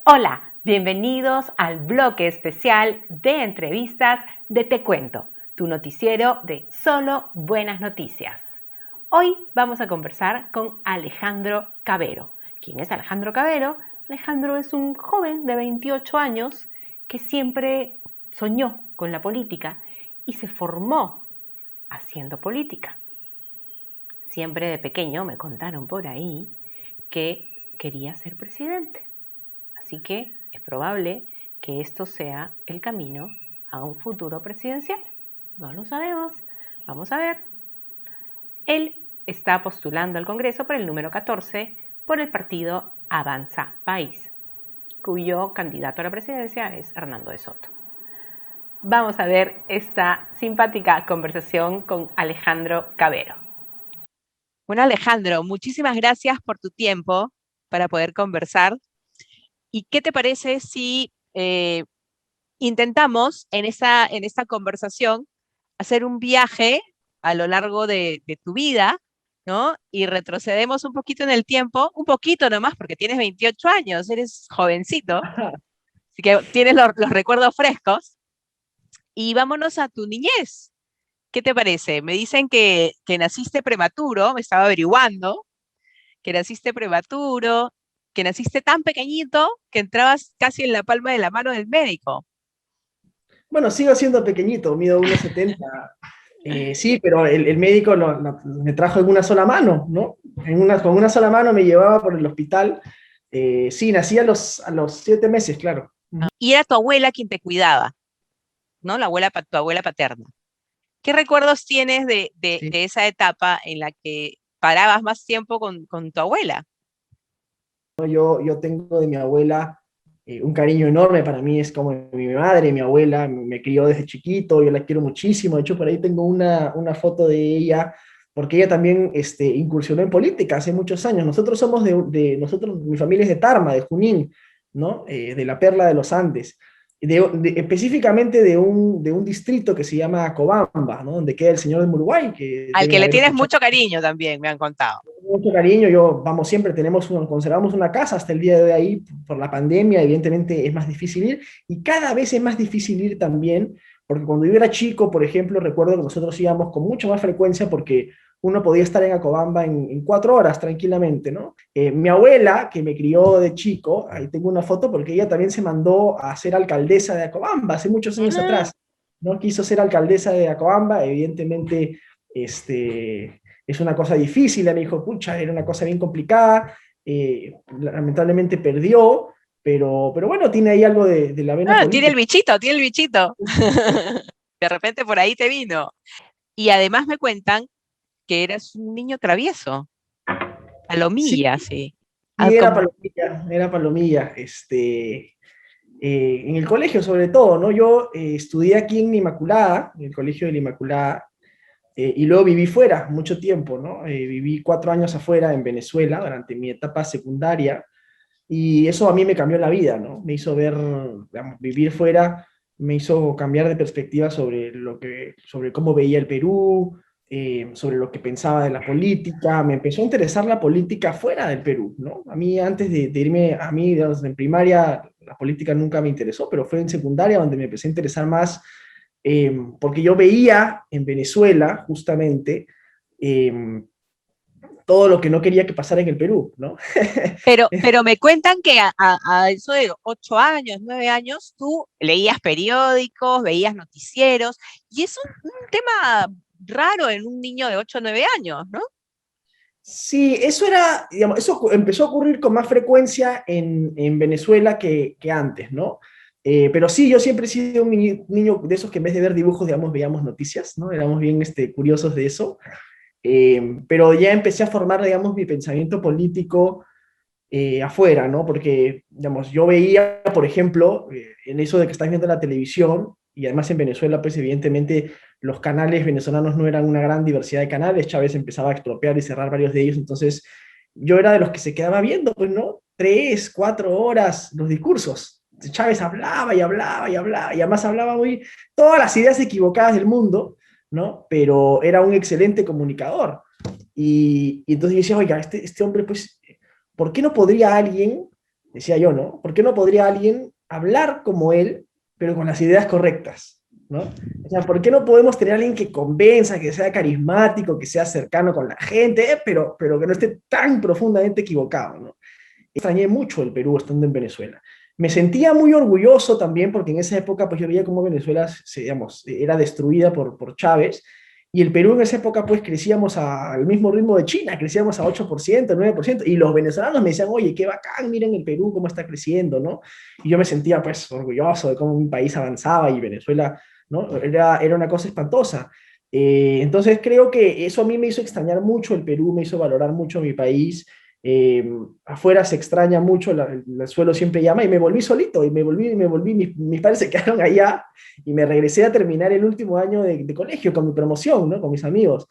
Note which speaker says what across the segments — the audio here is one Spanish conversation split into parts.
Speaker 1: Hola, bienvenidos al bloque especial de entrevistas de Te Cuento, tu noticiero de solo buenas noticias. Hoy vamos a conversar con Alejandro Cavero. ¿Quién es Alejandro Cavero? Alejandro es un joven de 28 años que siempre soñó con la política y se formó haciendo política. Siempre de pequeño me contaron por ahí que quería ser presidente. Así que es probable que esto sea el camino a un futuro presidencial. No lo sabemos. Vamos a ver. Él está postulando al Congreso por el número 14 por el partido Avanza País, cuyo candidato a la presidencia es Hernando de Soto. Vamos a ver esta simpática conversación con Alejandro Cavero. Bueno, Alejandro, muchísimas gracias por tu tiempo para poder conversar. ¿Y qué te parece si intentamos en esta conversación hacer un viaje a lo largo de tu vida, ¿no? Y retrocedemos un poquito en el tiempo, un poquito nomás, porque tienes 28 años, eres jovencito, así que tienes los recuerdos frescos, y vámonos a tu niñez. ¿Qué te parece? Me dicen que naciste prematuro, me estaba averiguando, que naciste prematuro, que naciste tan pequeñito que entrabas casi en la palma de la mano del médico.
Speaker 2: Bueno, sigo siendo pequeñito, mido 1,70. Sí, pero el médico me trajo en una sola mano, ¿no? Con una sola mano me llevaba por el hospital. Sí, nací a los 7 meses, claro.
Speaker 1: Y era tu abuela quien te cuidaba, ¿no? Tu abuela paterna. ¿Qué recuerdos tienes
Speaker 2: Sí.
Speaker 1: de esa etapa en la que parabas más tiempo con tu abuela?
Speaker 2: Yo tengo de mi abuela un cariño enorme, para mí es como mi madre, mi abuela, me crió desde chiquito, yo la quiero muchísimo, de hecho por ahí tengo una foto de ella, porque ella también incursionó en política hace muchos años. Nosotros somos mi familia es de Tarma, de Junín, ¿no? De la Perla de los Andes, específicamente de un distrito que se llama Cobamba, ¿no? Donde queda el señor de Uruguay, que
Speaker 1: Al que
Speaker 2: deben
Speaker 1: le
Speaker 2: haber
Speaker 1: tienes
Speaker 2: escuchado
Speaker 1: mucho cariño también, me han contado.
Speaker 2: mucho cariño. Yo, vamos, siempre conservamos una casa hasta el día de hoy ahí por la pandemia. Evidentemente es más difícil ir y cada vez es más difícil ir también, porque cuando yo era chico, por ejemplo, recuerdo que nosotros íbamos con mucha más frecuencia porque uno podía estar en Acobamba en 4 horas tranquilamente, ¿no? Mi abuela, que me crió de chico, ahí tengo una foto porque ella también se mandó a ser alcaldesa de Acobamba hace muchos años
Speaker 1: Mm.
Speaker 2: atrás, ¿no? Quiso ser alcaldesa de Acobamba, evidentemente, es una cosa difícil. Me dijo, pucha, era una cosa bien complicada, lamentablemente perdió, pero bueno, tiene ahí algo de la vena
Speaker 1: Ah, tiene el
Speaker 2: política.
Speaker 1: bichito, tiene el bichito. De repente por ahí te vino. Y además me cuentan que eras un niño travieso,
Speaker 2: Sí,
Speaker 1: palomilla, sí. Ah,
Speaker 2: sí, era
Speaker 1: como,
Speaker 2: palomilla, era palomilla, en el colegio sobre todo, ¿no? Yo estudié aquí en la Inmaculada, en el colegio de la Inmaculada, y luego viví fuera mucho tiempo, ¿no? Viví 4 años afuera en Venezuela durante mi etapa secundaria. Y eso a mí me cambió la vida, ¿no? Me hizo ver, digamos, vivir fuera, me hizo cambiar de perspectiva sobre cómo veía el Perú, sobre lo que pensaba de la política. Me empezó a interesar la política fuera del Perú, ¿no? A mí antes de irme, a mí, digamos, en primaria, la política nunca me interesó, pero fue en secundaria donde me empecé a interesar más, porque yo veía en Venezuela, justamente, eh, todo lo que no quería que pasara en el Perú, ¿no?
Speaker 1: pero me cuentan que a eso de 8 años, 9 años, tú leías periódicos, veías noticieros, y es un tema raro en un niño de 8 o 9 años, ¿no?
Speaker 2: Sí, eso era, digamos, empezó a ocurrir con más frecuencia en Venezuela que antes, ¿no? Pero sí, yo siempre he sido un niño de esos que en vez de ver dibujos, digamos, veíamos noticias, ¿no? Éramos bien curiosos de eso. Pero ya empecé a formar, digamos, mi pensamiento político afuera, ¿no? Porque, digamos, yo veía, por ejemplo, en eso de que estás viendo la televisión, y además en Venezuela, pues evidentemente los canales venezolanos no eran una gran diversidad de canales. Chávez empezaba a expropiar y cerrar varios de ellos, entonces yo era de los que se quedaba viendo, pues, ¿no? 3, 4 horas los discursos. Chávez hablaba y hablaba y hablaba, y además hablaba todas las ideas equivocadas del mundo, ¿no? Pero era un excelente comunicador. Y entonces yo decía, oiga, este hombre, pues, ¿por qué no podría alguien decía yo, ¿no? ¿Por qué no podría alguien hablar como él, pero con las ideas correctas? ¿No? O sea, ¿por qué no podemos tener a alguien que convenza, que sea carismático, que sea cercano con la gente, pero que no esté tan profundamente equivocado, ¿no? Extrañé mucho el Perú estando en Venezuela. Me sentía muy orgulloso también porque en esa época pues yo veía cómo Venezuela digamos, era destruida por Chávez y el Perú en esa época pues crecíamos al mismo ritmo de China, crecíamos a 8%, 9% y los venezolanos me decían, oye, qué bacán, miren el Perú cómo está creciendo, ¿no? Y yo me sentía pues orgulloso de cómo mi país avanzaba y Venezuela, ¿no? Era una cosa espantosa. Entonces creo que eso a mí me hizo extrañar mucho el Perú, me hizo valorar mucho mi país. eh, Afuera se extraña mucho, el suelo siempre llama y me volví solito y me volví, mis padres se quedaron allá y me regresé a terminar el último año de colegio con mi promoción, ¿no? Con mis amigos.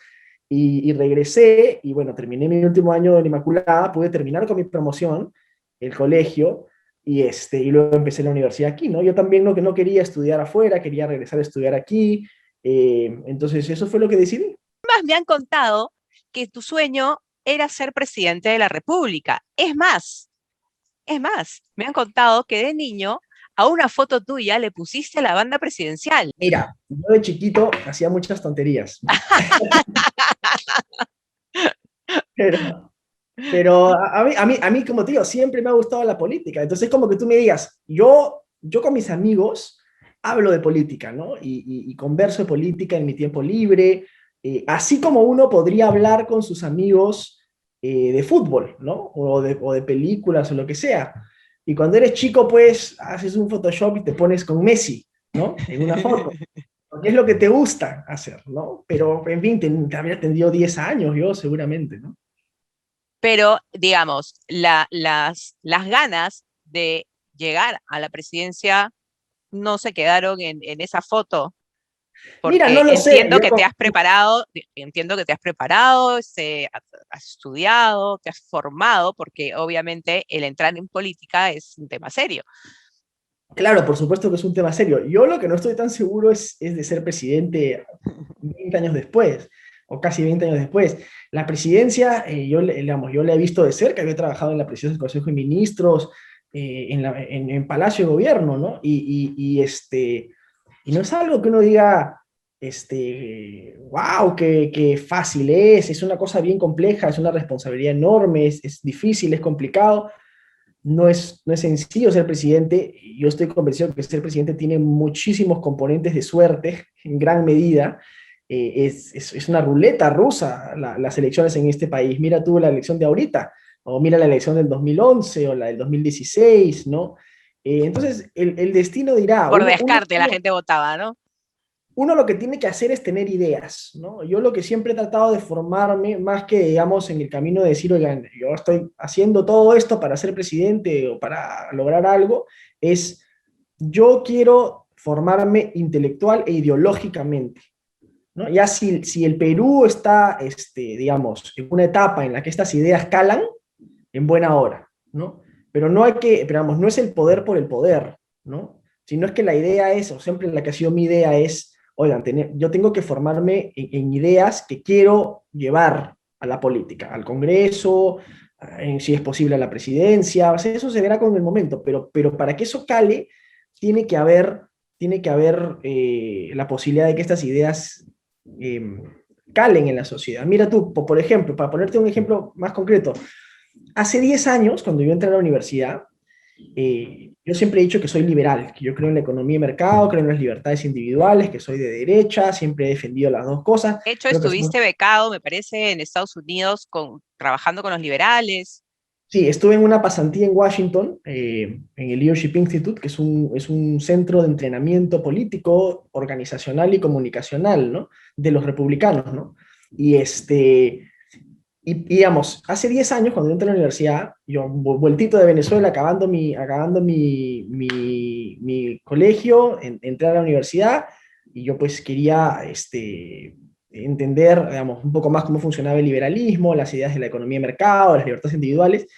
Speaker 2: Y regresé y bueno, terminé mi último año en Inmaculada, pude terminar con mi promoción, el colegio, y luego empecé la universidad aquí, ¿no? Yo también no quería estudiar afuera, quería regresar a estudiar aquí, entonces eso fue lo que decidí.
Speaker 3: Más me han contado que tu sueño era ser presidente de la República. Me han contado que de niño a una foto tuya le pusiste la banda presidencial.
Speaker 2: Mira, yo de chiquito hacía muchas tonterías, pero, pero a mí, como te digo, siempre me ha gustado la política. Entonces, como que tú me digas, yo con mis amigos hablo de política, ¿no? Y converso de política en mi tiempo libre, así como uno podría hablar con sus amigos de fútbol, ¿no? O de películas o lo que sea. Y cuando eres chico, pues haces un Photoshop y te pones con Messi, ¿no? En una foto. Porque es lo que te gusta hacer, ¿no? Pero, en fin, te habría tenido 10 años yo, seguramente, ¿no?
Speaker 3: Pero, digamos, las ganas de llegar a la presidencia no se quedaron en esa foto,
Speaker 2: Mira, no
Speaker 3: porque
Speaker 2: lo sé,
Speaker 3: entiendo que te has preparado, has estudiado, te has formado, porque obviamente el entrar en política es un tema serio.
Speaker 2: claro, por supuesto que es un tema serio. Yo lo que no estoy tan seguro es de ser presidente 20 años después, o casi 20 años después. La presidencia, digamos, yo la he visto de cerca, yo he trabajado en la presidencia del Consejo de Ministros, en Palacio de Gobierno, ¿no? Y no es algo que uno diga, wow, qué fácil es una cosa bien compleja, es una responsabilidad enorme, es difícil, es complicado. No es sencillo ser presidente. Yo estoy convencido que ser presidente tiene muchísimos componentes de suerte, en gran medida. Es una ruleta rusa las elecciones en este país. Mira tú la elección de ahorita, o mira la elección del 2011 o la del 2016, ¿no? Entonces, el destino dirá,
Speaker 3: Por descarte la gente votaba, ¿no?
Speaker 2: uno lo que tiene que hacer es tener ideas, ¿no? Yo lo que siempre he tratado de formarme, más que, digamos, en el camino de decir, oigan, yo estoy haciendo todo esto para ser presidente o para lograr algo, es yo quiero formarme intelectual e ideológicamente, ¿no? Ya si el Perú está, digamos, en una etapa en la que estas ideas calan, en buena hora, ¿no? Pero no hay que, pero vamos, no es el poder por el poder, ¿no? Sino es que la idea es, o siempre la que ha sido mi idea es, oigan, yo tengo que formarme en ideas que quiero llevar a la política, al Congreso, si es posible a la presidencia, o sea, eso se verá con el momento, pero para que eso cale, tiene que haber, tiene que haber la posibilidad de que estas ideas eh, calen en la sociedad. Mira tú, por ejemplo, para ponerte un ejemplo más concreto, hace 10 años, cuando yo entré a la universidad, yo siempre he dicho que soy liberal, que yo creo en la economía de mercado, creo en las libertades individuales, que soy de derecha, siempre he defendido las dos cosas.
Speaker 3: De hecho,
Speaker 2: Creo que son.
Speaker 3: estuviste becado, me parece, en Estados Unidos trabajando con los liberales.
Speaker 2: Sí, estuve en una pasantía en Washington, en el Leadership Institute, que es un centro de entrenamiento político, organizacional y comunicacional, ¿no? De los republicanos, ¿no? Y digamos, hace 10 años, cuando yo entré a la universidad, yo vueltito de Venezuela, acabando mi colegio, entré a la universidad y yo pues quería entender, digamos, un poco más cómo funcionaba el liberalismo, las ideas de la economía de mercado, las libertades individuales,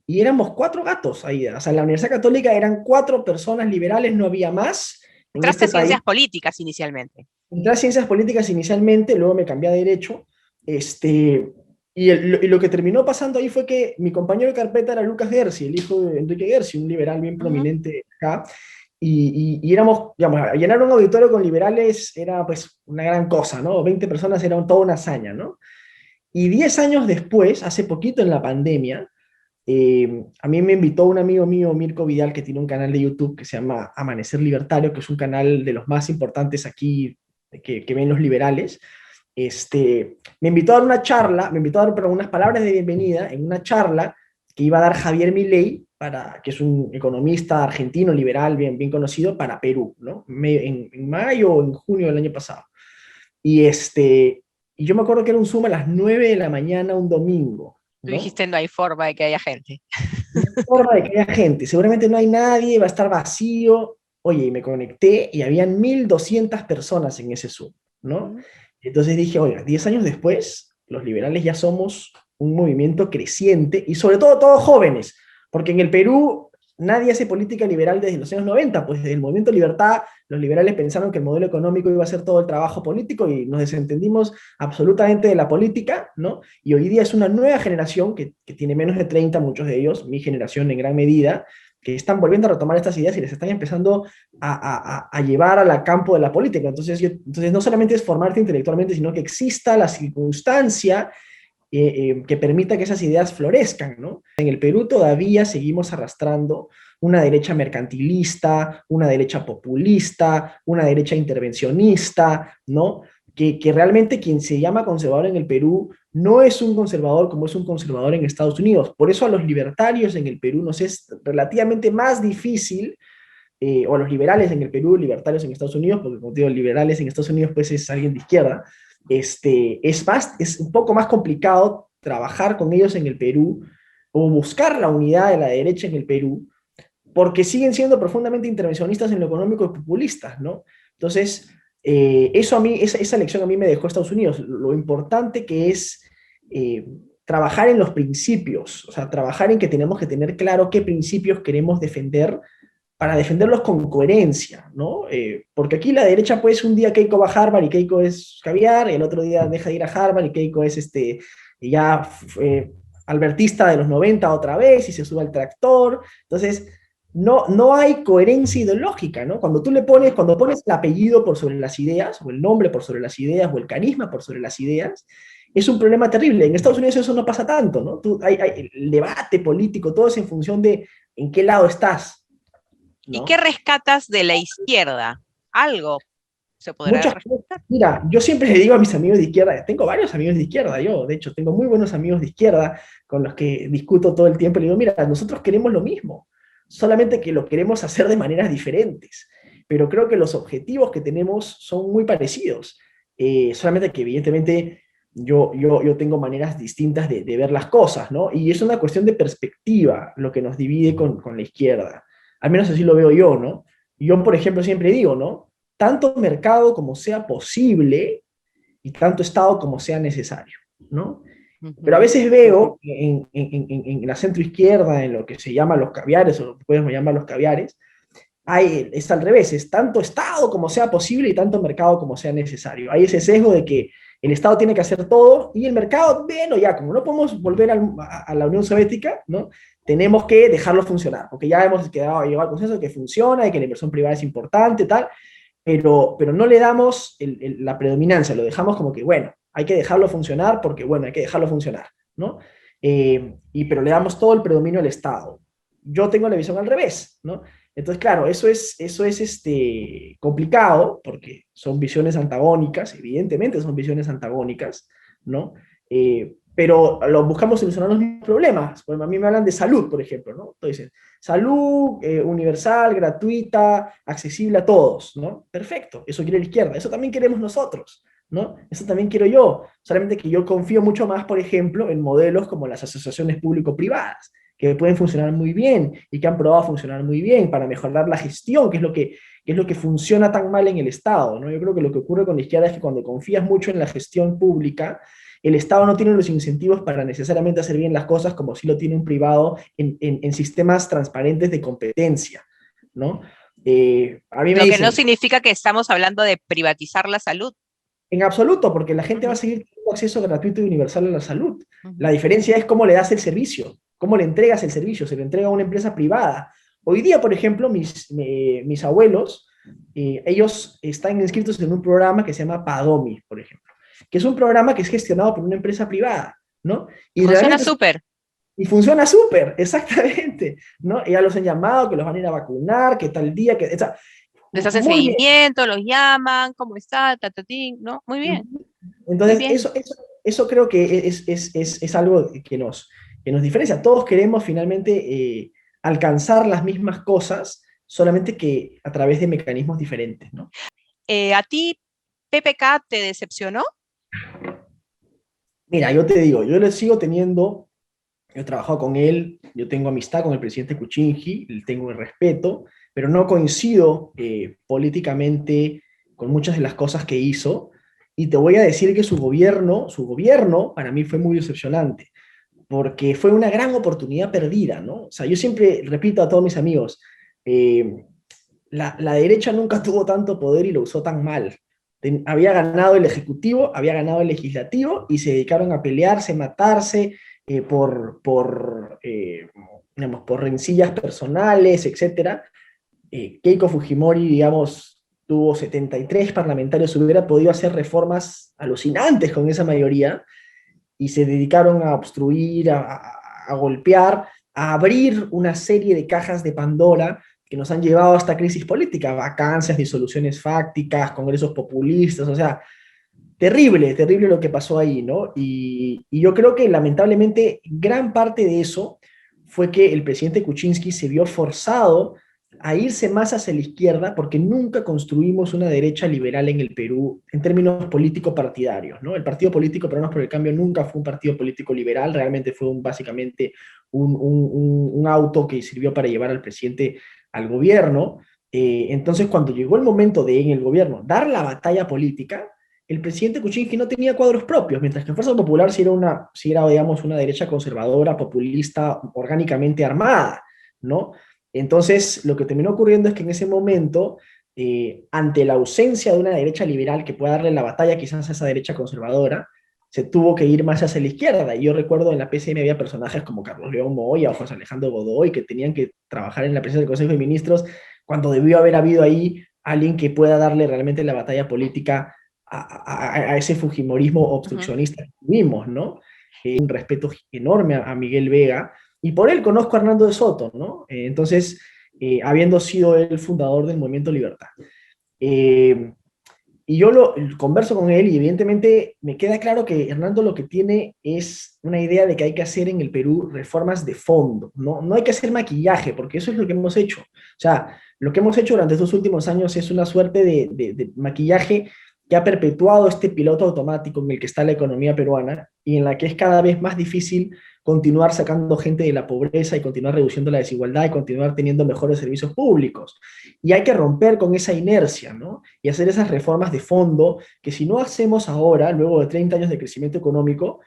Speaker 2: y éramos cuatro gatos ahí. O sea, en la Universidad Católica eran cuatro personas liberales, no había más en
Speaker 3: Entraste
Speaker 2: este
Speaker 3: a
Speaker 2: país.
Speaker 3: ciencias políticas inicialmente.
Speaker 2: Entré a ciencias políticas inicialmente, luego me cambié a derecho, este, Y lo que terminó pasando ahí fue que mi compañero de carpeta era Lucas Gersi, el hijo de Enrique Gersi, un liberal bien
Speaker 3: Ujú.
Speaker 2: prominente acá. Y éramos, digamos, llenar un auditorio con liberales era pues una gran cosa, ¿no? 20 personas era toda una hazaña, ¿no? Y 10 años después, hace poquito en la pandemia, a mí me invitó un amigo mío, Mirko Vidal, que tiene un canal de YouTube que se llama Amanecer Libertario, que es un canal de los más importantes aquí que ven los liberales. Me invitó a dar una charla, me invitó a dar unas palabras de bienvenida en una charla que iba a dar Javier Milei, que es un economista argentino liberal bien conocido, para Perú, ¿no? En mayo o en junio del año pasado. Y, y yo me acuerdo que era un Zoom a las 9 de la mañana un domingo,
Speaker 3: Tú
Speaker 2: ¿no?
Speaker 3: dijiste no hay forma de que haya gente.
Speaker 2: No hay forma de que haya gente, seguramente no hay nadie, va a estar vacío. Oye, y me conecté y habían 1.200 personas en ese Zoom, ¿no?
Speaker 3: Ujú.
Speaker 2: Entonces dije, oiga, 10 años después, los liberales ya somos un movimiento creciente y sobre todo todos jóvenes, porque en el Perú nadie hace política liberal desde los años 90, pues desde el movimiento Libertad los liberales pensaron que el modelo económico iba a ser todo el trabajo político y nos desentendimos absolutamente de la política, ¿no? Y hoy día es una nueva generación que tiene menos de 30, muchos de ellos, mi generación en gran medida, que están volviendo a retomar estas ideas y les están empezando a llevar al campo de la política. Entonces no solamente es formarte intelectualmente, sino que exista la circunstancia que permita que esas ideas florezcan, ¿no? En el Perú todavía seguimos arrastrando una derecha mercantilista, una derecha populista, una derecha intervencionista, ¿no? Que realmente quien se llama conservador en el Perú no es un conservador como es un conservador en Estados Unidos. Por eso a los libertarios en el Perú nos es relativamente más difícil, o a los liberales en el Perú, libertarios en Estados Unidos, porque como te digo, liberales en Estados Unidos pues es alguien de izquierda, es un poco más complicado trabajar con ellos en el Perú o buscar la unidad de la derecha en el Perú, porque siguen siendo profundamente intervencionistas en lo económico y populistas, ¿no? Entonces, eso a mí, esa lección a mí me dejó Estados Unidos, lo importante que es eh, trabajar en los principios, o sea, trabajar en que tenemos que tener claro qué principios queremos defender para defenderlos con coherencia, ¿no? Porque aquí la derecha, pues, un día Keiko va a Harvard y Keiko es caviar, y el otro día deja de ir a Harvard y Keiko es ya albertista de los 90 otra vez y se sube al tractor. Entonces, no hay coherencia ideológica, ¿no? Cuando pones el apellido por sobre las ideas, o el nombre por sobre las ideas, o el carisma por sobre las ideas, es un problema terrible. En Estados Unidos eso no pasa tanto, ¿no? Hay el debate político, todo es en función de en qué lado estás,
Speaker 3: ¿Y qué
Speaker 2: ¿no?
Speaker 3: rescatas de la izquierda? Algo se podrá
Speaker 2: Muchas cosas.
Speaker 3: rescatar.
Speaker 2: Mira, yo siempre le digo a mis amigos de izquierda, tengo varios amigos de izquierda, yo de hecho tengo muy buenos amigos de izquierda con los que discuto todo el tiempo, le digo, mira, nosotros queremos lo mismo, solamente que lo queremos hacer de maneras diferentes, pero creo que los objetivos que tenemos son muy parecidos, solamente que evidentemente yo tengo maneras distintas de ver las cosas, ¿no? Y es una cuestión de perspectiva lo que nos divide con la izquierda, al menos así lo veo yo, ¿no? Yo, por ejemplo, siempre digo, ¿no? Tanto mercado como sea posible y tanto Estado como sea necesario, ¿no? Pero a
Speaker 3: Ujú.
Speaker 2: veces veo en la centroizquierda, en lo que se llama los caviares, o lo que podemos llamar los caviares, es al revés, es tanto Estado como sea posible y tanto mercado como sea necesario. Hay ese sesgo de que el Estado tiene que hacer todo y el mercado, bueno, ya, como no podemos volver a la Unión Soviética, ¿no? Tenemos que dejarlo funcionar, porque ya hemos llegado al consenso de que funciona y que la inversión privada es importante, tal, pero no le damos la predominancia, lo dejamos como que, bueno, hay que dejarlo funcionar porque, bueno, hay que dejarlo funcionar, ¿no? Pero le damos todo el predominio al Estado. Yo tengo la visión al revés, ¿no? Entonces, claro, eso es complicado porque son visiones antagónicas, evidentemente son visiones antagónicas, ¿no? Pero lo buscamos solucionar los mismos problemas. Pues a mí me hablan de salud, por ejemplo, ¿no? Entonces, salud universal, gratuita, accesible a todos, ¿no? Perfecto, eso quiere la izquierda, eso también queremos nosotros, ¿no? Eso también quiero yo, solamente que yo confío mucho más, por ejemplo, en modelos como las asociaciones público-privadas, que pueden funcionar muy bien y que han probado funcionar muy bien para mejorar la gestión, que es lo que funciona tan mal en el Estado, ¿no? Yo creo que lo que ocurre con la izquierda es que cuando confías mucho en la gestión pública, el Estado no tiene los incentivos para necesariamente hacer bien las cosas como si lo tiene un privado en sistemas transparentes de competencia, ¿no? A mí me
Speaker 3: Lo que no
Speaker 2: dicen,
Speaker 3: significa que estamos hablando de privatizar la salud.
Speaker 2: En absoluto, porque la gente va a
Speaker 3: Ujú,
Speaker 2: seguir teniendo acceso gratuito y universal a la salud.
Speaker 3: ujú.
Speaker 2: La diferencia es cómo le das el servicio, cómo le entregas el servicio, se lo entrega a una empresa privada. Hoy día, por ejemplo, mis abuelos, ellos están inscritos en un programa que se llama Padomi, por ejemplo, que es un programa que es gestionado por una empresa privada, ¿no? Y
Speaker 3: Funciona
Speaker 2: realmente
Speaker 3: súper.
Speaker 2: y funciona súper, exactamente, ¿no? Ya los han llamado, que los van a ir a vacunar, que tal día, que, o sea,
Speaker 3: Les hacen
Speaker 2: muy bien.
Speaker 3: seguimiento, los llaman, ¿cómo está? Tatatín, ¿no? Muy bien, muy
Speaker 2: Entonces,
Speaker 3: bien.
Speaker 2: eso creo que es algo que nos diferencia. Todos queremos finalmente alcanzar las mismas cosas, solamente que a través de mecanismos diferentes, ¿no?
Speaker 3: ¿A ti PPK te decepcionó?
Speaker 2: Mira, yo te digo, yo le sigo teniendo, yo he trabajado con él, yo tengo amistad con el presidente Kuczynski, le tengo el respeto, pero no coincido políticamente con muchas de las cosas que hizo. Y te voy a decir que su gobierno para mí fue muy decepcionante, porque fue una gran oportunidad perdida, ¿no? O sea, yo siempre repito a todos mis amigos, eh, la derecha nunca tuvo tanto poder y lo usó tan mal. Había ganado el Ejecutivo, había ganado el Legislativo y se dedicaron a pelearse, matarse digamos, por rencillas personales, etcétera. Keiko Fujimori, digamos, tuvo 73 parlamentarios, hubiera podido hacer reformas alucinantes con esa mayoría y se dedicaron a obstruir, a golpear, a abrir una serie de cajas de Pandora que nos han llevado a esta crisis política, vacancias, disoluciones fácticas, congresos populistas, o sea, terrible, terrible lo que pasó ahí, ¿no? Y yo creo que lamentablemente gran parte de eso fue que el presidente Kuczynski se vio forzado a irse más hacia la izquierda porque nunca construimos una derecha liberal en el Perú en términos político-partidarios, ¿no? El Partido Político Peruanos por el Cambio nunca fue un partido político liberal, realmente fue básicamente un auto que sirvió para llevar al presidente al gobierno. Entonces, cuando llegó el momento de en el gobierno dar la batalla política, el presidente Kuczynski no tenía cuadros propios, mientras que Fuerza Popular sí era, digamos, una derecha conservadora, populista, orgánicamente armada, ¿no? Entonces, lo que terminó ocurriendo es que en ese momento, ante la ausencia de una derecha liberal que pueda darle la batalla quizás a esa derecha conservadora, se tuvo que ir más hacia la izquierda. Y yo recuerdo en la PCM había personajes como Carlos León Moya o José Alejandro Godoy que tenían que trabajar en la presidencia del Consejo de Ministros cuando debió haber habido ahí alguien que pueda darle realmente la batalla política a ese fujimorismo
Speaker 3: Ujú.
Speaker 2: obstruccionista que tuvimos, ¿no? Un respeto enorme a Miguel Vega, y por él conozco a Hernando de Soto, ¿no? Entonces, habiendo sido el fundador del Movimiento Libertad. Eh, y yo converso con él y evidentemente me queda claro que Hernando lo que tiene es una idea de que hay que hacer en el Perú reformas de fondo, ¿no? No hay que hacer maquillaje, porque eso es lo que hemos hecho. O sea, lo que hemos hecho durante estos últimos años es una suerte de maquillaje que ha perpetuado este piloto automático en el que está la economía peruana y en la que es cada vez más difícil continuar sacando gente de la pobreza y continuar reduciendo la desigualdad y continuar teniendo mejores servicios públicos. Y hay que romper con esa inercia, ¿no? Y hacer esas reformas de fondo que si no hacemos ahora, luego de 30 años de crecimiento económico,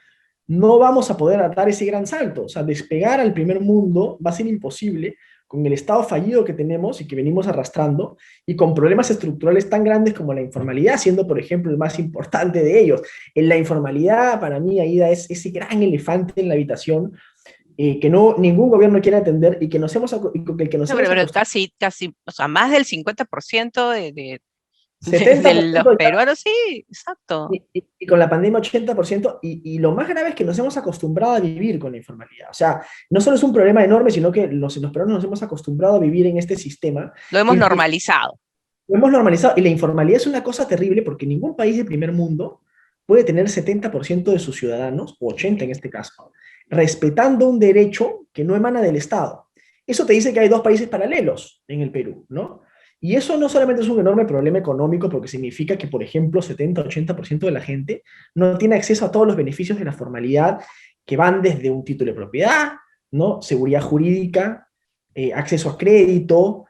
Speaker 2: no vamos a poder dar ese gran salto. O sea, despegar al primer mundo va a ser imposible con el estado fallido que tenemos y que venimos arrastrando, y con problemas estructurales tan grandes como la informalidad, siendo, por ejemplo, el más importante de ellos. En la informalidad, para mí, Aida, es ese gran elefante en la habitación que no, ningún gobierno quiere atender y que nos hemos, y con el que nos
Speaker 3: No,
Speaker 2: hemos
Speaker 3: pero
Speaker 2: acostumbrado.
Speaker 3: casi, o sea, más del 50% de los
Speaker 2: 70% ya,
Speaker 3: peruanos, sí, exacto.
Speaker 2: y con la pandemia 80%, y lo más grave es que nos hemos acostumbrado a vivir con la informalidad. O sea, no solo es un problema enorme, sino que los peruanos nos hemos acostumbrado a vivir en este sistema
Speaker 3: Lo hemos
Speaker 2: en el que
Speaker 3: normalizado.
Speaker 2: lo hemos normalizado. Y la informalidad es una cosa terrible porque ningún país de primer mundo puede tener 70% de sus ciudadanos, o 80 en este caso, respetando un derecho que no emana del Estado. Eso te dice que hay dos países paralelos en el Perú, ¿no? Y eso no solamente es un enorme problema económico, porque significa que, por ejemplo, 70-80% de la gente no tiene acceso a todos los beneficios de la formalidad que van desde un título de propiedad, ¿no? Seguridad jurídica, acceso a crédito,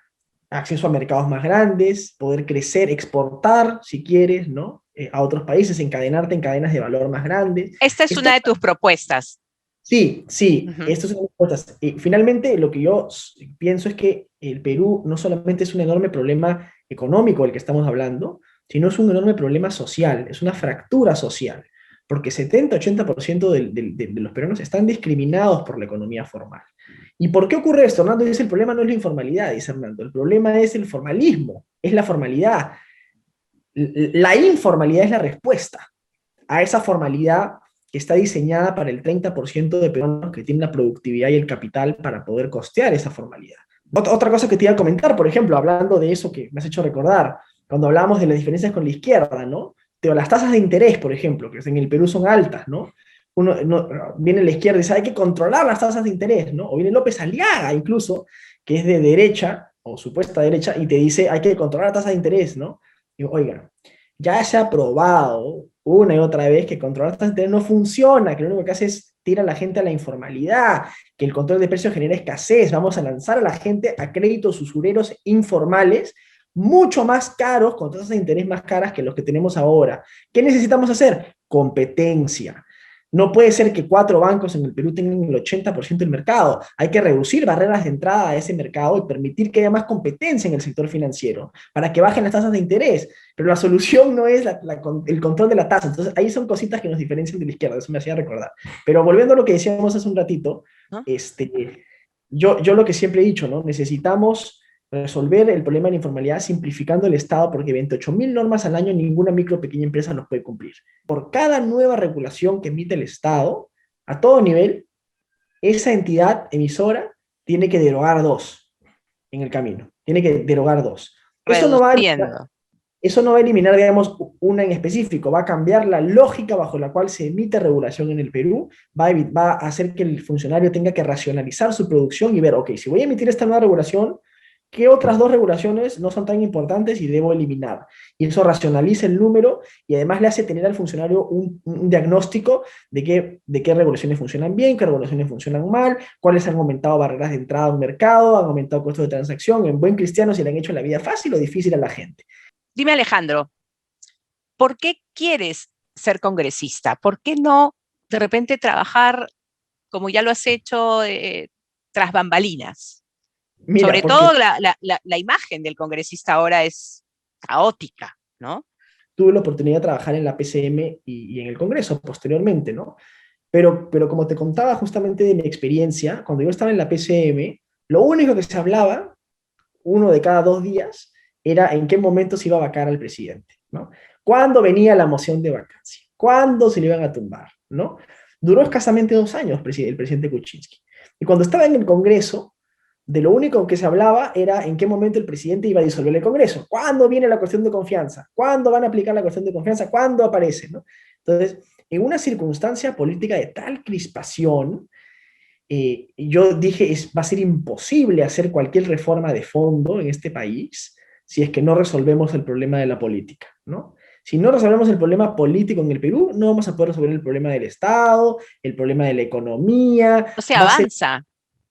Speaker 2: acceso a mercados más grandes, poder crecer, exportar, si quieres, ¿no? A otros países, encadenarte en cadenas de valor más grandes.
Speaker 3: Esta es
Speaker 2: Esto,
Speaker 3: una de tus propuestas.
Speaker 2: sí, sí,
Speaker 3: Ujú.
Speaker 2: esto son cosas. Finalmente, lo que yo pienso es que el Perú no solamente es un enorme problema económico del que estamos hablando, sino es un enorme problema social, es una fractura social, porque 70-80% de los peruanos están discriminados por la economía formal. ¿Y por qué ocurre esto? Hernando dice, el problema no es la informalidad, dice Hernando, el problema es el formalismo, es la formalidad. La informalidad es la respuesta a esa formalidad que está diseñada para el 30% de peruanos que tienen la productividad y el capital para poder costear esa formalidad. Otra cosa que te iba a comentar, por ejemplo, hablando de eso que me has hecho recordar, cuando hablábamos de las diferencias con la izquierda, ¿no? Pero las tasas de interés, por ejemplo, que en el Perú son altas, ¿no? Viene la izquierda y dice, hay que controlar las tasas de interés, ¿no? O viene López Aliaga, incluso, que es de derecha, o supuesta derecha, y te dice, hay que controlar las tasas de interés, ¿no? Digo, oiga, ya se ha probado una y otra vez que controlar tasas de interés no funciona, que lo único que hace es tirar a la gente a la informalidad, que el control de precios genera escasez, vamos a lanzar a la gente a créditos usureros informales, mucho más caros, con tasas de interés más caras que los que tenemos ahora. ¿Qué necesitamos hacer? Competencia. No puede ser que 4 bancos en el Perú tengan el 80% del mercado. Hay que reducir barreras de entrada a ese mercado y permitir que haya más competencia en el sector financiero para que bajen las tasas de interés. Pero la solución no es el control de la tasa. Entonces, ahí son cositas que nos diferencian de la izquierda. Eso me hacía recordar. Pero volviendo a lo que decíamos hace un ratito,
Speaker 3: ¿no?
Speaker 2: yo lo que siempre he dicho, ¿no? Necesitamos resolver el problema de la informalidad simplificando el Estado, porque 28.000 normas al año ninguna micro o pequeña empresa los puede cumplir. Por cada nueva regulación que emite el Estado, a todo nivel, esa entidad emisora tiene que derogar 2 en el camino. Tiene que derogar 2.
Speaker 3: Reduciendo.
Speaker 2: Eso no va a eliminar, digamos, una en específico, va a cambiar la lógica bajo la cual se emite regulación en el Perú, va a hacer que el funcionario tenga que racionalizar su producción y ver, ok, si voy a emitir esta nueva regulación, ¿qué otras 2 regulaciones no son tan importantes y debo eliminar? Y eso racionaliza el número y además le hace tener al funcionario un diagnóstico de qué regulaciones funcionan bien, qué regulaciones funcionan mal, cuáles han aumentado barreras de entrada a un mercado, han aumentado costos de transacción, en buen cristiano si le han hecho la vida fácil o difícil a la gente.
Speaker 3: Dime, Alejandro, ¿por qué quieres ser congresista? ¿Por qué no de repente trabajar como ya lo has hecho tras bambalinas?
Speaker 2: Mira,
Speaker 3: Sobre todo la imagen del congresista ahora es caótica, ¿no?
Speaker 2: Tuve la oportunidad de trabajar en la PCM y en el Congreso posteriormente, ¿no? Pero como te contaba justamente de mi experiencia, cuando yo estaba en la PCM, lo único que se hablaba, 1 de cada 2 días, era en qué momento se iba a vacar al presidente, ¿no? ¿Cuándo venía la moción de vacancia? ¿Cuándo se le iban a tumbar? ¿No? Duró escasamente 2 años el presidente Kuczynski. Y cuando estaba en el Congreso, de lo único que se hablaba era en qué momento el presidente iba a disolver el Congreso. ¿Cuándo viene la cuestión de confianza? ¿Cuándo van a aplicar la cuestión de confianza? ¿Cuándo aparece? ¿No? Entonces, en una circunstancia política de tal crispación, yo dije, va a ser imposible hacer cualquier reforma de fondo en este país si es que no resolvemos el problema de la política, ¿no? Si no resolvemos el problema político en el Perú, no vamos a poder resolver el problema del Estado, el problema de la economía.
Speaker 3: No se avanza.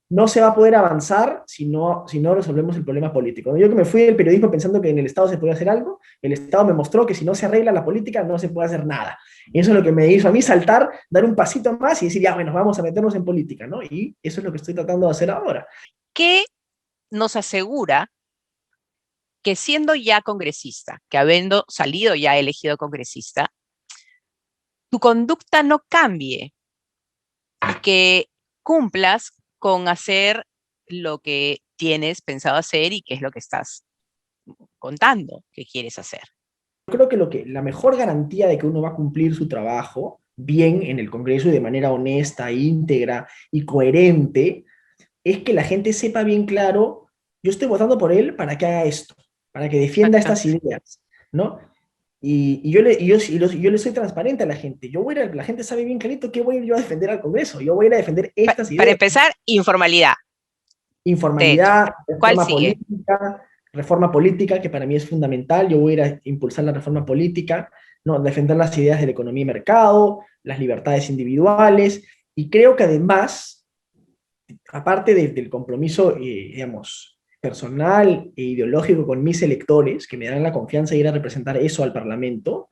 Speaker 2: No se va a poder avanzar si no resolvemos el problema político. Yo que me fui del periodismo pensando que en el Estado se podía hacer algo, el Estado me mostró que si no se arregla la política no se puede hacer nada. Y eso es lo que me hizo a mí saltar, dar un pasito más y decir, ya, bueno, vamos a meternos en política, ¿no? Y eso es lo que estoy tratando de hacer ahora.
Speaker 3: ¿Qué nos asegura que siendo ya congresista, que habiendo salido ya elegido congresista, tu conducta no cambie y que cumplas con hacer lo que tienes pensado hacer y qué es lo que estás contando que quieres hacer?
Speaker 2: Creo que la mejor garantía de que uno va a cumplir su trabajo bien en el Congreso y de manera honesta, íntegra y coherente es que la gente sepa bien claro, yo estoy votando por él para que haga esto, para que defienda estas ideas, ¿no? Y yo le soy transparente a la gente. La gente sabe bien clarito qué voy yo a defender al Congreso. Yo voy a ir a defender estas ideas.
Speaker 3: Para empezar, informalidad.
Speaker 2: Informalidad, reforma política, que para mí es fundamental. Yo voy a ir a impulsar la reforma política, ¿no? Defender las ideas de la economía y mercado, las libertades individuales. Y creo que además, aparte del compromiso, digamos, personal e ideológico con mis electores, que me dan la confianza de ir a representar eso al Parlamento,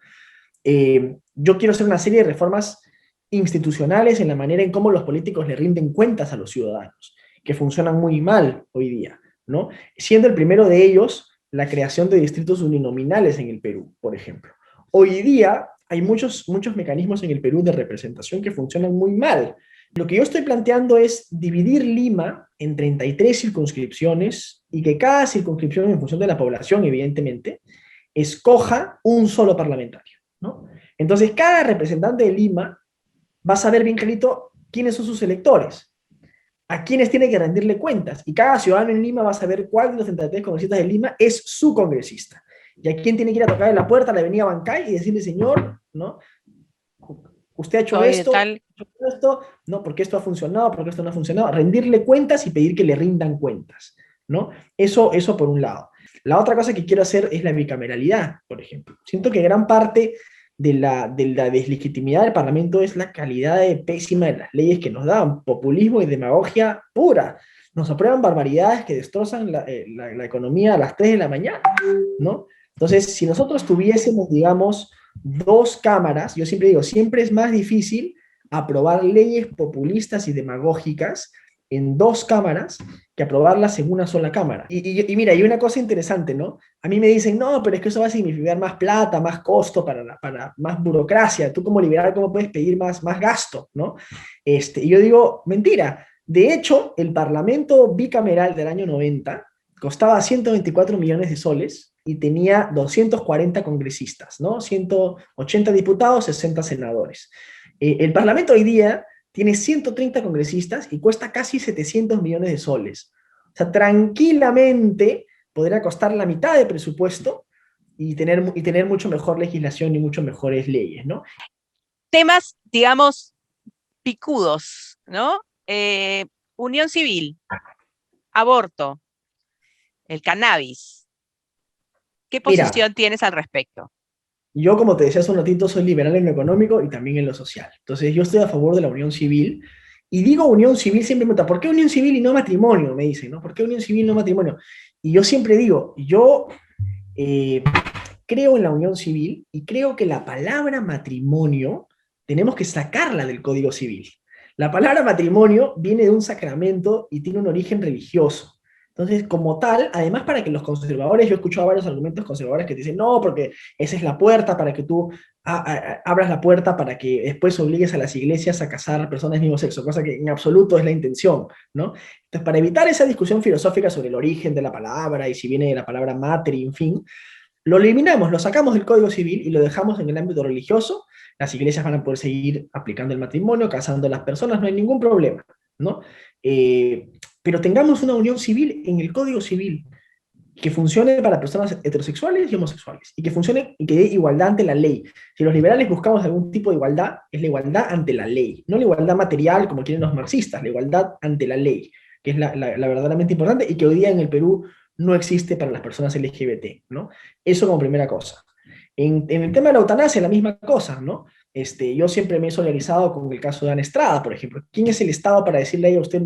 Speaker 2: yo quiero hacer una serie de reformas institucionales en la manera en cómo los políticos le rinden cuentas a los ciudadanos, que funcionan muy mal hoy día, ¿no? Siendo el primero de ellos la creación de distritos uninominales en el Perú, por ejemplo. Hoy día hay muchos mecanismos en el Perú de representación que funcionan muy mal. Lo que yo estoy planteando es dividir Lima en 33 circunscripciones y que cada circunscripción, en función de la población, evidentemente, escoja un solo parlamentario, ¿no? Entonces, cada representante de Lima va a saber bien clarito quiénes son sus electores, a quiénes tiene que rendirle cuentas, y cada ciudadano en Lima va a saber cuál de los 33 congresistas de Lima es su congresista, y a quién tiene que ir a tocarle la puerta a la avenida Bancay y decirle, señor, ¿no? Usted ha hecho
Speaker 3: Oye,
Speaker 2: esto, no, porque esto ha funcionado, porque esto no ha funcionado, rendirle cuentas y pedir que le rindan cuentas, ¿no? Eso por un lado. La otra cosa que quiero hacer es la bicameralidad, por ejemplo. Siento que gran parte de la deslegitimidad del Parlamento es la calidad pésima de las leyes que nos dan, populismo y demagogia pura. Nos aprueban barbaridades que destrozan la economía a las 3 de la mañana, ¿no? Entonces, si nosotros tuviésemos, digamos, dos cámaras, yo siempre digo, siempre es más difícil aprobar leyes populistas y demagógicas en dos cámaras que aprobarlas en una sola cámara. Y mira, hay una cosa interesante, ¿no? A mí me dicen, no, pero es que eso va a significar más plata, más costo, para más burocracia. Tú como liberal, ¿cómo puedes pedir más gasto, ¿no? Y yo digo, mentira. De hecho, el Parlamento bicameral del año 90 costaba 124 millones de soles y tenía 240 congresistas, ¿no? 180 diputados, 60 senadores. El Parlamento hoy día tiene 130 congresistas y cuesta casi 700 millones de soles. O sea, tranquilamente podría costar la mitad de presupuesto y tener mucho mejor legislación y mucho mejores leyes, ¿no?
Speaker 3: Temas, digamos, picudos, ¿no? Unión civil, aborto, el cannabis. ¿Qué posición
Speaker 2: Mira,
Speaker 3: tienes al respecto?
Speaker 2: yo, como te decía hace un ratito, soy liberal en lo económico y también en lo social. Entonces, yo estoy a favor de la unión civil. Y digo unión civil, siempre me preguntan, ¿por qué unión civil y no matrimonio? Me dicen, ¿no? ¿Por qué unión civil y no matrimonio? Y yo siempre digo, yo creo en la unión civil y creo que la palabra matrimonio tenemos que sacarla del Código Civil. La palabra matrimonio viene de un sacramento y tiene un origen religioso. Entonces, como tal, además, para que los conservadores, yo he escuchado varios argumentos conservadores que dicen, no, porque esa es la puerta para que tú abras la puerta para que después obligues a las iglesias a casar a personas del mismo sexo, cosa que en absoluto es la intención, ¿no? Entonces, para evitar esa discusión filosófica sobre el origen de la palabra y si viene de la palabra matri, en fin, lo eliminamos, lo sacamos del Código Civil y lo dejamos en el ámbito religioso. Las iglesias van a poder seguir aplicando el matrimonio, casando a las personas, no hay ningún problema, ¿no? Pero tengamos una unión civil en el Código Civil que funcione para personas heterosexuales y homosexuales, y que funcione y que dé igualdad ante la ley. Si los liberales buscamos algún tipo de igualdad, es la igualdad ante la ley, no la igualdad material como quieren los marxistas, la igualdad ante la ley, que es la verdaderamente importante y que hoy día en el Perú no existe para las personas LGBT, ¿no? Eso como primera cosa. En el tema de la eutanasia, la misma cosa, ¿no? Yo siempre me he solidarizado con el caso de Ana Estrada, por ejemplo. ¿Quién es el Estado para decirle a ella, usted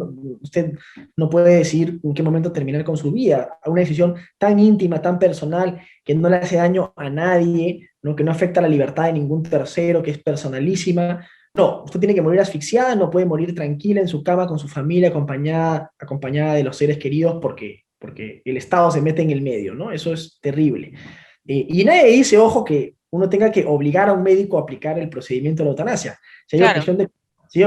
Speaker 2: no puede decidir en qué momento terminar con su vida? A una decisión tan íntima, tan personal, que no le hace daño a nadie, ¿no? Que no afecta la libertad de ningún tercero, que es personalísima. No, usted tiene que morir asfixiada, no puede morir tranquila en su cama con su familia, acompañada de los seres queridos, porque el Estado se mete en el medio, ¿no? Eso es terrible. Y nadie dice, ojo, que uno tenga que obligar a un médico a aplicar el procedimiento de la eutanasia. Si hay
Speaker 3: Claro.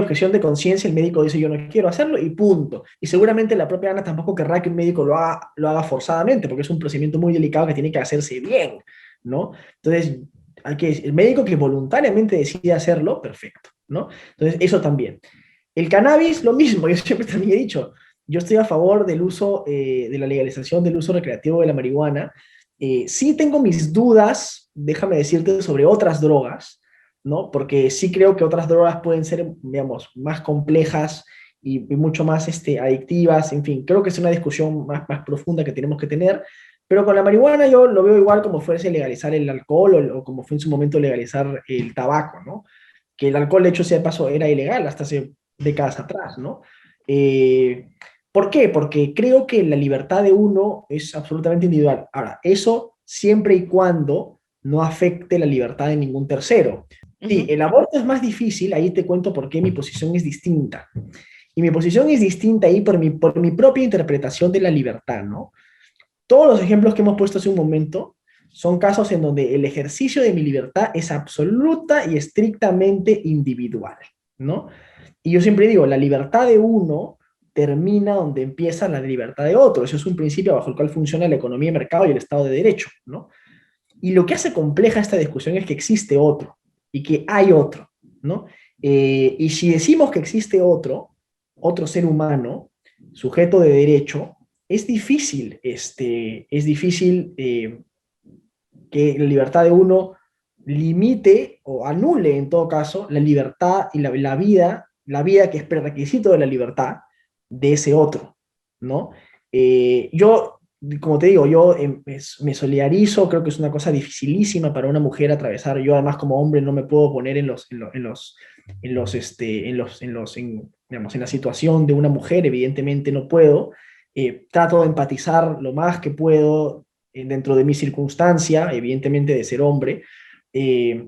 Speaker 2: objeción de conciencia, el médico dice, yo no quiero hacerlo, y punto. Y seguramente la propia Ana tampoco querrá que un médico lo haga forzadamente, porque es un procedimiento muy delicado que tiene que hacerse bien, ¿no? Entonces, el médico que voluntariamente decide hacerlo, perfecto, ¿no? Entonces, eso también. El cannabis, lo mismo, yo siempre también he dicho, yo estoy a favor del uso, de la legalización del uso recreativo de la marihuana. Sí tengo mis dudas, déjame decirte, sobre otras drogas, ¿no? Porque sí creo que otras drogas pueden ser, digamos, más complejas y mucho más adictivas, en fin, creo que es una discusión más profunda que tenemos que tener, pero con la marihuana yo lo veo igual como fuese legalizar el alcohol o como fue en su momento legalizar el tabaco, ¿no? Que el alcohol, de hecho, sea de paso, era ilegal hasta hace décadas atrás, ¿no? Eh, ¿Por qué? Porque creo que la libertad de uno es absolutamente individual. Ahora, eso siempre y cuando no afecte la libertad de ningún tercero. Sí,
Speaker 3: Ujú.
Speaker 2: el aborto es más difícil, ahí te cuento por qué mi posición es distinta. Y mi posición es distinta ahí por mi propia interpretación de la libertad, ¿no? todos los ejemplos que hemos puesto hace un momento son casos en donde el ejercicio de mi libertad es absoluta y estrictamente individual, ¿no? Y yo siempre digo, la libertad de uno termina donde empieza la libertad de otro. Eso es un principio bajo el cual funciona la economía de mercado y el Estado de Derecho, ¿no? Y lo que hace compleja esta discusión es que existe otro y que hay otro, ¿no? Y si decimos que existe otro ser humano, sujeto de derecho, es difícil, que la libertad de uno limite o anule, en todo caso, la libertad y la vida que es prerequisito de la libertad de ese otro, ¿no? Yo, como te digo, yo me solidarizo, creo que es una cosa dificilísima para una mujer atravesar. Yo además como hombre no me puedo poner digamos, en la situación de una mujer, evidentemente no puedo. Trato de empatizar lo más que puedo dentro de mi circunstancia, evidentemente de ser hombre, eh,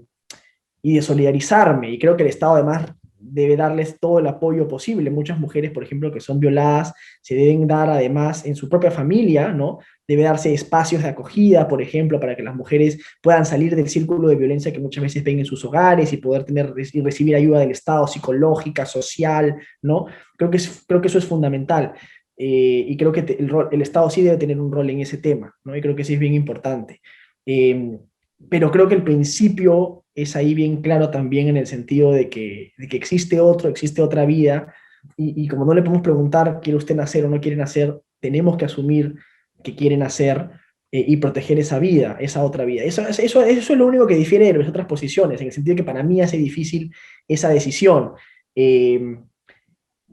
Speaker 2: y de solidarizarme. Y creo que el Estado además debe darles todo el apoyo posible. Muchas mujeres, por ejemplo, que son violadas, se deben dar además en su propia familia, ¿no? Debe darse espacios de acogida, por ejemplo, para que las mujeres puedan salir del círculo de violencia que muchas veces ven en sus hogares y poder tener y recibir ayuda del Estado psicológica, social, ¿no? Creo que eso es fundamental. Y creo que el Estado sí debe tener un rol en ese tema, ¿no? Y creo que sí es bien importante. Pero creo que el principio es ahí bien claro también en el sentido de que existe otra vida, y como no le podemos preguntar, ¿quiere usted nacer o no quiere nacer? Tenemos que asumir que quiere nacer, y proteger esa vida, esa otra vida. Eso es lo único que difiere de las otras posiciones, en el sentido que para mí hace difícil esa decisión. Eh,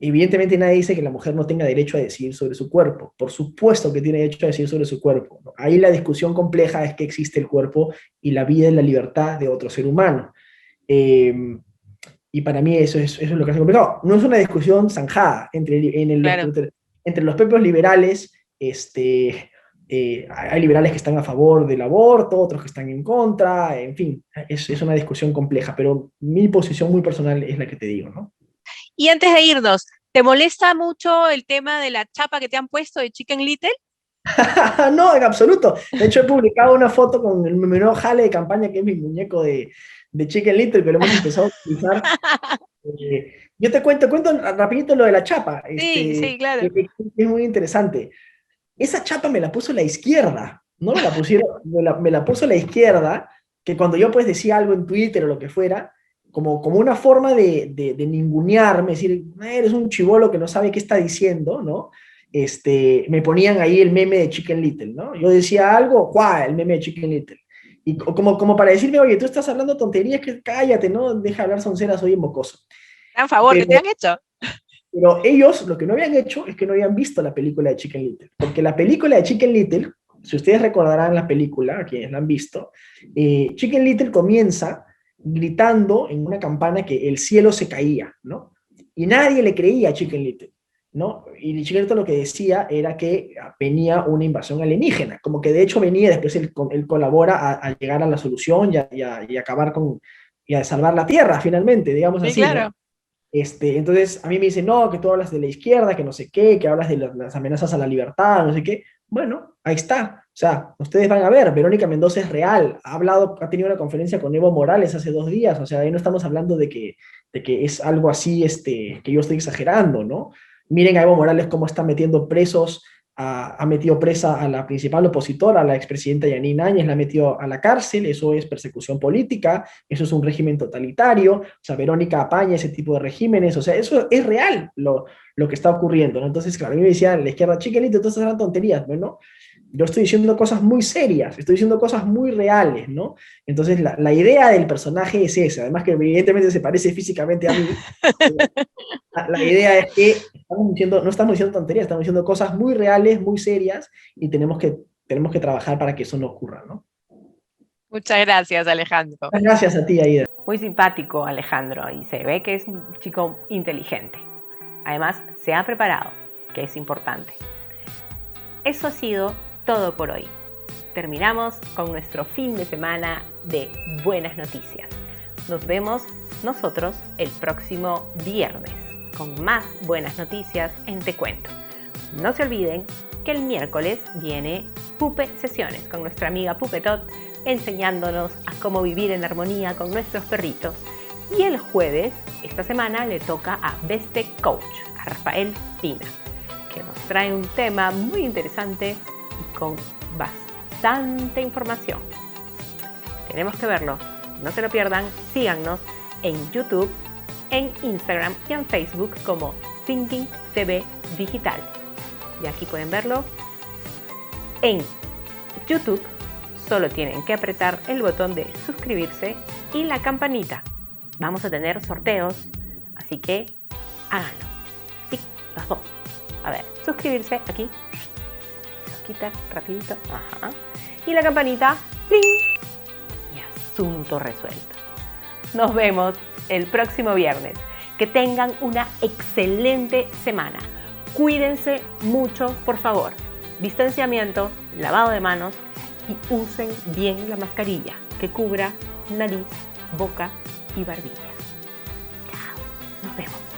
Speaker 2: Evidentemente nadie dice que la mujer no tenga derecho a decidir sobre su cuerpo. Por supuesto que tiene derecho a decidir sobre su cuerpo, ¿no? Ahí la discusión compleja es que existe el cuerpo y la vida y la libertad de otro ser humano. Eh, y para mí eso es lo que hace complicado. No es una discusión zanjada
Speaker 3: Claro.
Speaker 2: entre los propios liberales. Hay liberales que están a favor del aborto, otros que están en contra, en fin, es una discusión compleja, pero mi posición muy personal es la que te digo, ¿no?
Speaker 3: Y antes de irnos, ¿te molesta mucho el tema de la chapa que te han puesto de Chicken Little?
Speaker 2: No, en absoluto. De hecho, he publicado una foto con el menor jale de campaña, que es mi muñeco de Chicken Little, que lo hemos empezado a utilizar. Yo te cuento rapidito lo de la chapa,
Speaker 3: Sí, sí, claro.
Speaker 2: es muy interesante. Esa chapa me la puso la izquierda, no me la pusieron, me la puso la izquierda, que cuando yo pues decía algo en Twitter o lo que fuera, como una forma de ningunearme, decir, eres un chibolo que no sabe qué está diciendo, ¿no? Me ponían ahí el meme de Chicken Little, ¿no? Yo decía algo, ¡guau! El meme de Chicken Little. Y como para decirme, oye, tú estás hablando tonterías, que cállate, ¿no? Deja hablar sonceras, soy mocoso.
Speaker 3: Gran favor que te
Speaker 2: Pero,
Speaker 3: han hecho.
Speaker 2: pero ellos lo que no habían hecho es que no habían visto la película de Chicken Little. Porque la película de Chicken Little, si ustedes recordarán la película, quienes la han visto, Chicken Little comienza gritando en una campana que el cielo se caía, ¿no? Y nadie le creía a Chicken Little, ¿no? Y Chicken Little lo que decía era que venía una invasión alienígena, como que de hecho venía, después él colabora a llegar a la solución y acabar y a salvar la Tierra, finalmente, digamos
Speaker 3: Sí,
Speaker 2: así, ¿no?
Speaker 3: claro.
Speaker 2: Entonces a mí me dicen, no, que tú hablas de la izquierda, que no sé qué, que hablas de las amenazas a la libertad, no sé qué. Bueno, ahí está. O sea, ustedes van a ver, Verónica Mendoza es real. Ha tenido una conferencia con Evo Morales hace 2 días. O sea, ahí no estamos hablando de que es algo así, que yo estoy exagerando, ¿no? Miren a Evo Morales cómo está metiendo presos, ha metido presa a la principal opositora, a la expresidenta Yanine Áñez, la ha metido a la cárcel. Eso es persecución política, eso es un régimen totalitario. O sea, Verónica apaña ese tipo de regímenes. O sea, eso es real lo que está ocurriendo, ¿no? Entonces, claro, a mí me decían, la izquierda, chiquelito, entonces eran tonterías. Bueno, yo estoy diciendo cosas muy serias, estoy diciendo cosas muy reales, ¿no? Entonces, la idea del personaje es esa, además que evidentemente se parece físicamente a mí. La idea es que no estamos diciendo tonterías, estamos diciendo cosas muy reales, muy serias, y tenemos que trabajar para que eso no ocurra, ¿no?
Speaker 3: Muchas gracias, Alejandro.
Speaker 2: Gracias a ti, Aida.
Speaker 1: Muy simpático, Alejandro, y se ve que es un chico inteligente. Además, se ha preparado, que es importante. Eso ha sido todo por hoy. Terminamos con nuestro fin de semana de buenas noticias. Nos vemos nosotros el próximo viernes con más buenas noticias en Te Cuento. No se olviden que el miércoles viene Pupe Sesiones con nuestra amiga Pupetot, enseñándonos a cómo vivir en armonía con nuestros perritos. Y el jueves, esta semana, le toca a Beste Coach, a Rafael Pina, que nos trae un tema muy interesante y con bastante información. Tenemos que verlo, no se lo pierdan, síganos en YouTube, en Instagram y en Facebook como Thinking TV Digital. Y aquí pueden verlo. En YouTube solo tienen que apretar el botón de suscribirse y la campanita. Vamos a tener sorteos, así que háganlo. Sí, las dos. A ver, suscribirse aquí. Quitar rapidito. Ajá. Y la campanita. ¡Pling! Y asunto resuelto. Nos vemos el próximo viernes. Que tengan una excelente semana. Cuídense mucho, por favor. Distanciamiento, lavado de manos y usen bien la mascarilla que cubra nariz, boca y barbilla. Chao, nos vemos.